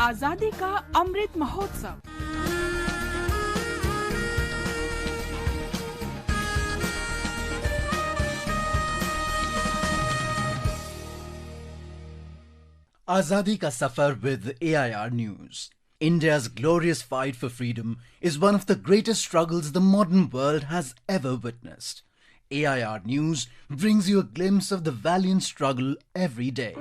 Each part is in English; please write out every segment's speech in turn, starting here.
आजादी का Amrit Mahotsav. Azadi ka Safar with AIR News. India's glorious fight for freedom is one of the greatest struggles the modern world has ever witnessed. AIR News brings you a glimpse of the valiant struggle every day.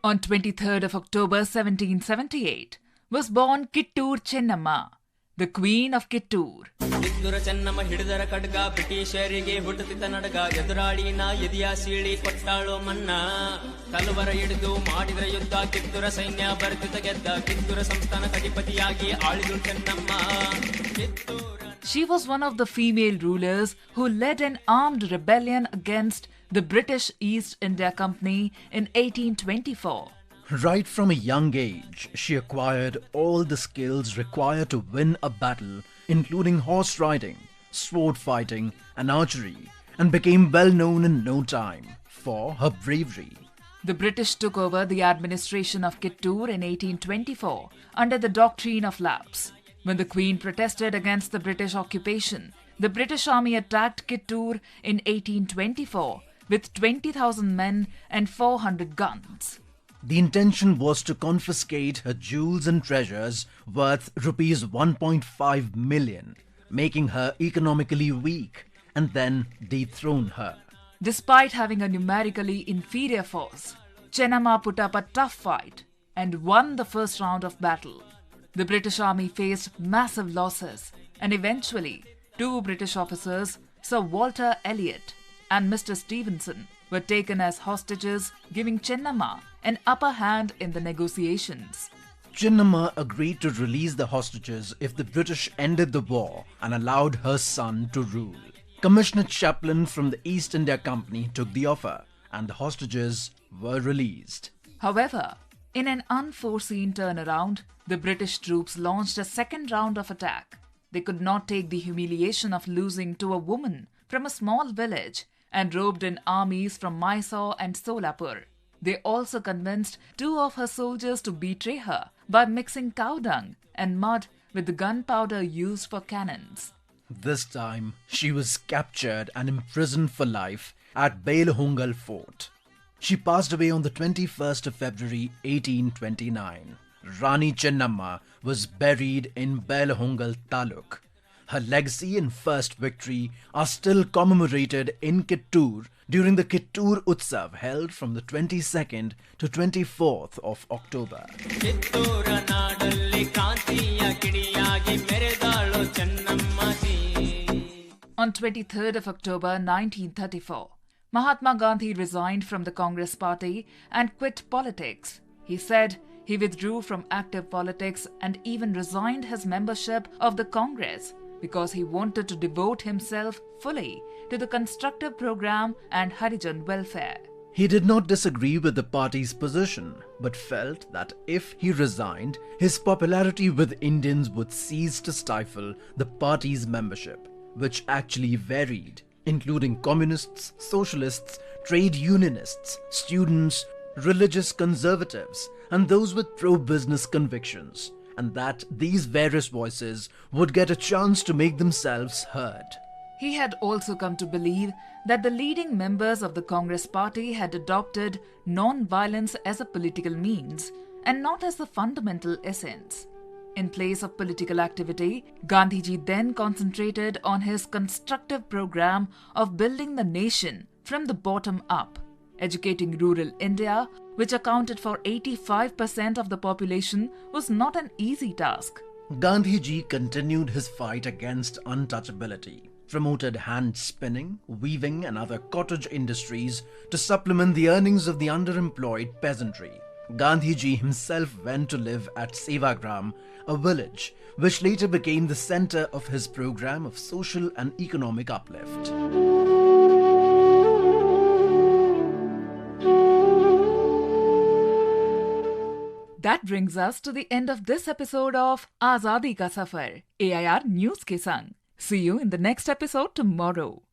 On 23rd of October 1778 was born Kittur Chennamma, the Queen of Kittur. Kittur Chennamma hididara kadga Britishರಿಗೆ ಹುಟ್ಟುತ್ತಿದ್ದ ನಡಗ ಎದುರಾಳಿನ ಎದಿಯ ಸೀಳಿ ಕೊಟ್ಟಾಳು ಮನ್ನ ತಲವಾರ ಹಿಡಿದು ಮಾಡಿದ್ರ ಯುದ್ಧ ಕಿತ್ತೂರ ಸೈನ್ಯ ಬರ್ತಿದ್ದ ಗೆದ್ದ ಕಿತ್ತೂರ ಸಂಸ್ಥಾನ ಅಧಿಪತಿಯಾಗಿ ಆಳಿದ್ರು Chennamma. She was one of the female rulers who led an armed rebellion against the British East India Company in 1824. Right from a young age, she acquired all the skills required to win a battle, including horse riding, sword fighting and archery, and became well known in no time for her bravery. The British took over the administration of Kittur in 1824 under the doctrine of lapse. When the Queen protested against the British occupation, the British Army attacked Kittur in 1824 with 20,000 men and 400 guns. The intention was to confiscate her jewels and treasures worth rupees 1.5 million, making her economically weak, and then dethrone her. Despite having a numerically inferior force, Chennamma put up a tough fight and won the first round of battle. The British Army faced massive losses, and eventually 2 British officers, Sir Walter Elliot and Mr. Stevenson, were taken as hostages, giving Chennamma an upper hand in the negotiations. Chennamma agreed to release the hostages if the British ended the war and allowed her son to rule. Commissioner Chaplin from the East India Company took the offer, and the hostages were released. However, in an unforeseen turnaround, the British troops launched a second round of attack. They could not take the humiliation of losing to a woman from a small village and roped in armies from Mysore and Solapur. They also convinced 2 of her soldiers to betray her by mixing cow dung and mud with the gunpowder used for cannons. This time, she was captured and imprisoned for life at Belhungal Fort. She passed away on the 21st of February 1829. Rani Chennamma was buried in Belhungal Taluk. Her legacy and first victory are still commemorated in Kittur during the Kittur Utsav held from the 22nd to 24th of October. On 23rd of October 1934, Mahatma Gandhi resigned from the Congress party and quit politics. He said he withdrew from active politics and even resigned his membership of the Congress because he wanted to devote himself fully to the constructive program and Harijan welfare. He did not disagree with the party's position, but felt that if he resigned, his popularity with Indians would cease to stifle the party's membership, which actually varied, including communists, socialists, trade unionists, students, religious conservatives, and those with pro-business convictions, and that these various voices would get a chance to make themselves heard. He had also come to believe that the leading members of the Congress party had adopted non-violence as a political means and not as the fundamental essence. In place of political activity, Gandhiji then concentrated on his constructive program of building the nation from the bottom up. Educating rural India, which accounted for 85% of the population, was not an easy task. Gandhiji continued his fight against untouchability, promoted hand spinning, weaving and other cottage industries to supplement the earnings of the underemployed peasantry. Gandhiji himself went to live at Sevagram, a village which later became the center of his program of social and economic uplift. That brings us to the end of this episode of Azadi Ka Safar, AIR News ke sang. See you in the next episode tomorrow.